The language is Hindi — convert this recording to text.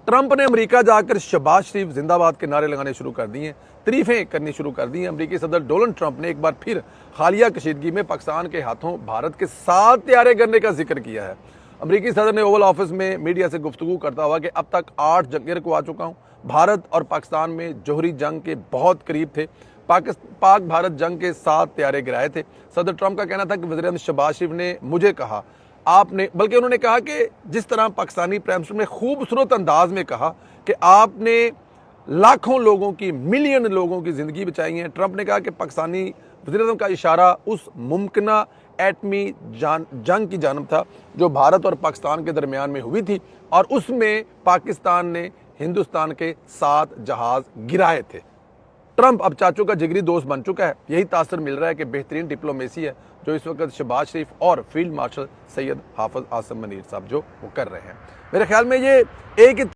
ट्रंप ने अमेरिका जाकर शहबाज शरीफ जिंदाबाद के नारे लगाने शुरू कर दिए हैं, तारीफें करनी शुरू कर दी हैं। अमेरिकी सदर डोनाल्ड ट्रंप ने एक बार फिर हालिया कशीदगी में पाकिस्तान के हाथों भारत के 7 तैयारे करने का जिक्र किया है। अमेरिकी सदर ने ओवल ऑफिस में मीडिया से गुफ्तगू करता हुआ कि अब तक 8 जंगें रुकवा चुका हूँ। भारत और पाकिस्तान में जोहरी जंग के बहुत करीब थे। पाक भारत जंग के 7 तैयारे गिराए थे। सदर ट्रंप का कहना था कि वज़ीर-ए-आज़म शहबाज शरीफ ने मुझे कहा आपने, बल्कि उन्होंने कहा कि जिस तरह पाकिस्तानी प्राइम मिनिस्टर ने खूबसूरत अंदाज में कहा कि आपने लाखों लोगों की, मिलियन लोगों की ज़िंदगी बचाई है। ट्रंप ने कहा कि पाकिस्तानी वज़ीर-ए-आज़म का इशारा उस मुमकिना एटमी जंग की जानब था जो भारत और पाकिस्तान के दरमियान में हुई थी, और उसमें पाकिस्तान ने हिंदुस्तान के 7 जहाज़ गिराए थे। ट्रंप अब चाचू का जिगरी दोस्त बन चुका है। यही तासर मिल रहा है कि बेहतरीन डिप्लोमेसी है जो इस वक्त शहबाज शरीफ और फील्ड मार्शल सैयद हाफिज आसिम मुनीर साहब जो वो कर रहे हैं। मेरे ख्याल में ये एक